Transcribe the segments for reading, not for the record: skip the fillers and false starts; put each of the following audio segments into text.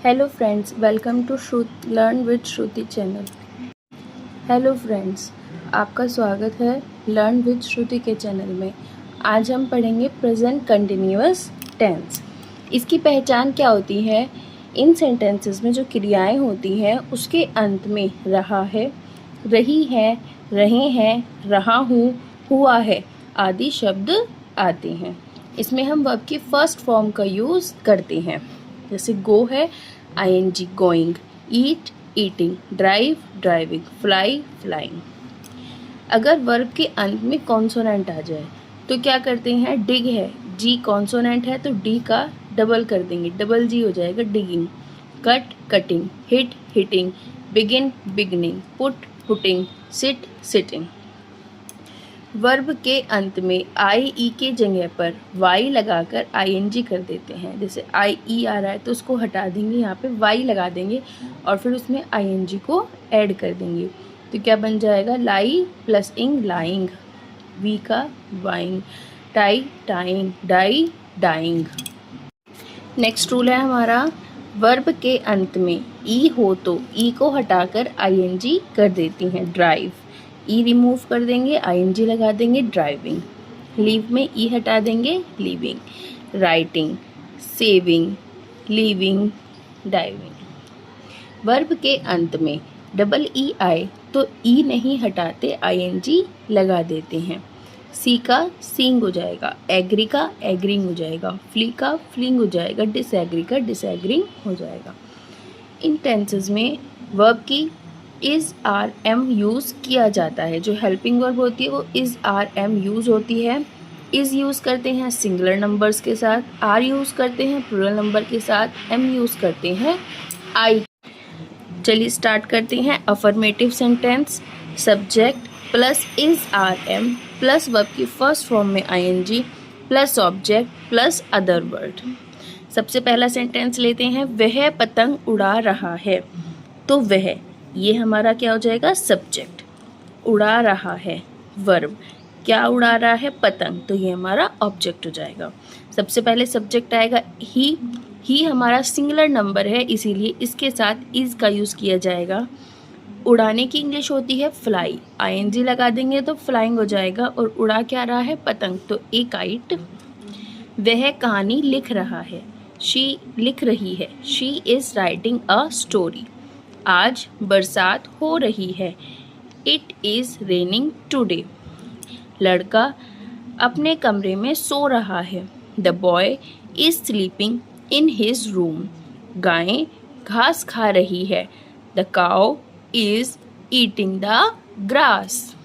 Hello friends, welcome to learn with Shruti channel. Hello friends, आपका स्वागत है लर्न विद श्रुति के चैनल में। आज हम पढ़ेंगे प्रेजेंट कंटिन्यूअस टेंस। इसकी पहचान क्या होती है? इन सेंटेंसेस में जो क्रियाएं होती हैं उसके अंत में रहा है, रही है, रहे हैं, रहा हूँ, हुआ है आदि शब्द आते हैं। इसमें हम वर्ब की फर्स्ट फॉर्म का यूज़ करते हैं। जैसे गो है ing going, eat eating, drive driving, fly flying. अगर वर्ब के अंत में कॉन्सोनेंट आ जाए तो क्या करते हैं? डिग है, जी कॉन्सोनेंट है तो डी का डबल कर देंगे, डबल जी हो जाएगा digging. Cut cutting, hit hitting, begin beginning, put putting, sit sitting. Verb के अंत में आई ई के जगह पर वाई लगाकर ing कर देते हैं। जैसे आई ई आ रहा है तो उसको हटा देंगे, यहाँ पे वाई लगा देंगे और फिर उसमें ing को ऐड कर देंगे। तो क्या बन जाएगा? Lie plus ing lying, vie का vying, tie tying, die dying. Next rule है हमारा, वर्ब के अंत में ई हो तो ई को हटाकर ing कर देती हैं। ड्राइव, ई रिमूव कर देंगे, ing लगा देंगे, ड्राइविंग। लीव में ई हटा देंगे, leaving. Writing, saving, leaving, diving. Verb के अंत में डबल ई आए तो ई नहीं हटाते, ing लगा देते हैं। सी का सींग हो जाएगा, एग्री का एग्रिंग हो जाएगा, फ्ली का फ्लिंग हो जाएगा, डिसएग्री का डिसएग्रिंग हो जाएगा। इन टेंसेस में वर्ब की इज आर एम यूज़ किया जाता है। जो हेल्पिंग वर्ब होती है वो इज आर एम यूज़ होती है। इज़ यूज़ करते हैं सिंगुलर नंबर्स के साथ, आर यूज़ करते हैं प्लूरल नंबर के साथ, एम यूज़ करते हैं आई। चलिए स्टार्ट करते हैं। Affirmative sentence, subject plus is are am plus verb की फर्स्ट फॉर्म में ing plus object plus other word. सबसे पहला सेंटेंस लेते हैं, वह पतंग उड़ा रहा है। तो वह, ये हमारा क्या हो जाएगा? सब्जेक्ट। उड़ा रहा है वर्ब, क्या उड़ा रहा है? पतंग, तो ये हमारा ऑब्जेक्ट हो जाएगा। सबसे पहले सब्जेक्ट आएगा ही हमारा सिंगुलर नंबर है इसीलिए इसके साथ इज का यूज़ किया जाएगा। उड़ाने की इंग्लिश होती है फ्लाई, ing लगा देंगे तो फ्लाइंग हो जाएगा। और उड़ा क्या रहा है? पतंग, तो ए काइट। वह कहानी लिख रहा है, शी लिख रही है, she is writing a story. आज बरसात हो रही है, इट इज़ रेनिंग टुडे। लड़का अपने कमरे में सो रहा है, the boy is sleeping in his room. गाय घास खा रही है, the cow is eating the grass.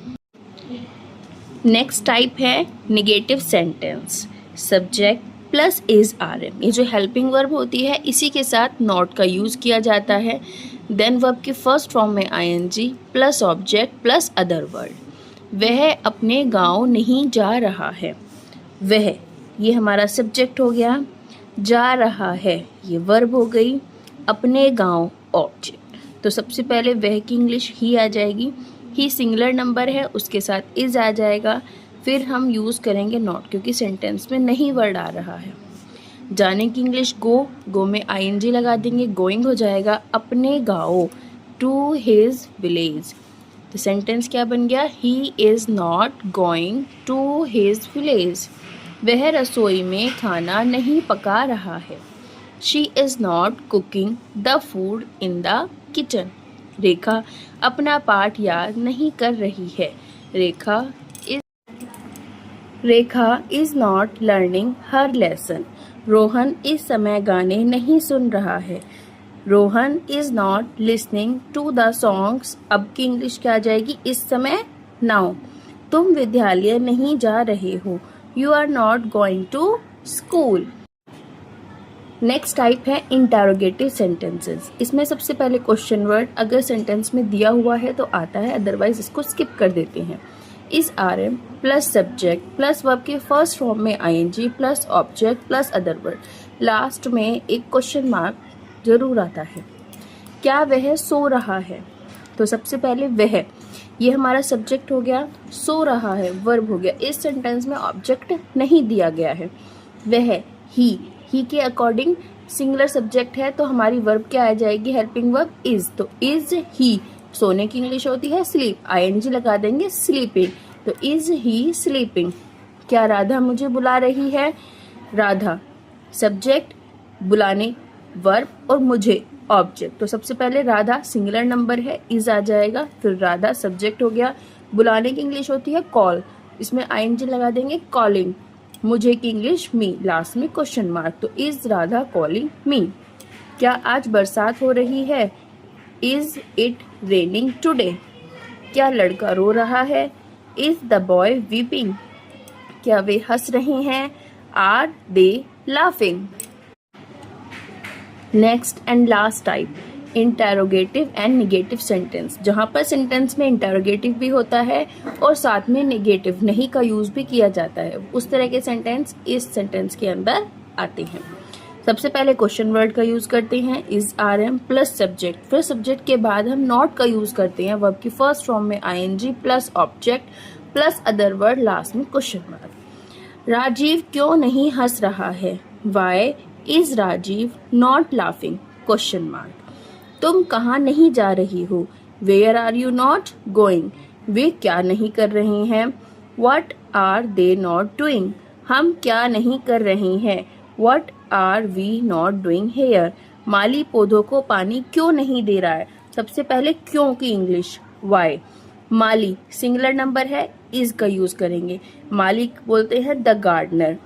Next type है negative sentence, subject plus is are am. ये जो हेल्पिंग वर्ब होती है इसी के साथ नॉट का यूज़ किया जाता है। देन वर्ब की फर्स्ट फॉर्म में ing plus object plus other word. वह अपने गांव नहीं जा रहा है, वह, ये हमारा सब्जेक्ट हो गया। जा रहा है ये वर्ब हो गई, अपने गांव ऑब्जेक्ट। तो सबसे पहले वह की इंग्लिश ही आ जाएगी, ही सिंगुलर नंबर है उसके साथ इज आ जाएगा। फिर हम यूज़ करेंगे नॉट क्योंकि सेंटेंस में नहीं वर्ड आ रहा है। जाने की इंग्लिश गो, गो में ing लगा देंगे, गोइंग हो जाएगा। अपने गाँव, टू हिज विलेज। तो सेंटेंस क्या बन गया? He is not going to his village. वह रसोई में खाना नहीं पका रहा है, she is not cooking the food in the kitchen. Rekha अपना पाठ याद नहीं कर रही है, Rekha is not learning her lesson. Rohan इस समय गाने नहीं सुन रहा है, Rohan is not listening to the songs. अब की इंग्लिश क्या आ जाएगी? इस समय, नाउ। तुम विद्यालय नहीं जा रहे हो, you are not going to school. Next type है इंटरोगेटिव सेंटेंसेस। इसमें सबसे पहले क्वेश्चन वर्ड अगर सेंटेंस में दिया हुआ है तो आता है, अदरवाइज इसको स्किप कर देते हैं। Is are am plus subject plus verb के फर्स्ट फॉर्म में ing plus object plus other word. Last में एक क्वेश्चन मार्क जरूर आता है। क्या वह सो रहा है? तो सबसे पहले वह, ये हमारा सब्जेक्ट हो गया, सो रहा है वर्ब हो गया। इस सेंटेंस में ऑब्जेक्ट नहीं दिया गया है। वह, ही, ही के अकॉर्डिंग सिंगुलर सब्जेक्ट है तो हमारी वर्ब क्या आ जाएगी, हेल्पिंग वर्ब इज। तो इज ही, सोने की इंग्लिश होती है स्लीप, आईएनजी लगा देंगे स्लीपिंग, तो इज ही स्लीपिंग। क्या राधा मुझे बुला रही है, राधा सब्जेक्ट, बुलाने वर्ब और मुझे ऑब्जेक्ट। तो सबसे पहले राधा सिंगुलर नंबर है, इज आ जाएगा, फिर राधा सब्जेक्ट हो गया, बुलाने की इंग्लिश होती है कॉल, इसमें आईएनजी लगा देंगे कॉलिंग, मुझे की इंग्लिश मी, लास्ट में क्वेश्चन मार्क, तो इज राधा कॉलिंग मी। क्या आज बरसात हो रही है, इज इट रेनिंग टुडे। क्या लड़का रो रहा है, इज द बॉय वीपिंग। क्या वे हंस रहे हैं, are they laughing. Next and last type, interrogative and negative sentence, जहां पर सेंटेंस में इंटेरोगेटिव भी होता है और साथ में निगेटिव नहीं का यूज भी किया जाता है, उस तरह के सेंटेंस इस सेंटेंस के अंदर आते हैं। सबसे पहले क्वेश्चन वर्ड का यूज करते हैं, is are am plus subject, फिर सब्जेक्ट के बाद हम नॉट का यूज करते हैं, वर्ब की फर्स्ट फॉर्म में ING plus object plus other word, last में क्वेश्चन मार्क। राजीव क्यों नहीं हंस रहा है, why is Rajiv not laughing, question mark. तुम कहाँ नहीं जा रही हो, where are you not going, वे क्या नहीं कर रहे हैं, what are they not doing, हम क्या नहीं कर रहे हैं, what are we not doing here. माली पौधों को पानी क्यों नहीं दे रहा है, सबसे पहले क्यों की इंग्लिश वाई, माली सिंगुलर नंबर है, इज का यूज करेंगे, मालिक बोलते हैं द गार्डनर,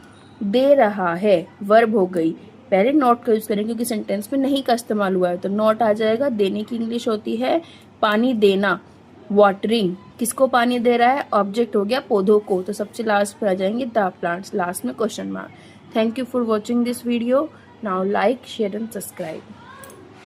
दे रहा है वर्ब हो गई, पहले नॉट का यूज करेंगे क्योंकि सेंटेंस में नहीं का इस्तेमाल हुआ है, तो नॉट आ जाएगा, देने की इंग्लिश होती है पानी देना, वाटरिंग, किसको पानी दे रहा है, ऑब्जेक्ट हो गया पौधों को, तो सबसे लास्ट पे आ जाएंगे द प्लांट्स, लास्ट में question mark. Thank you for watching this video, now like share and subscribe.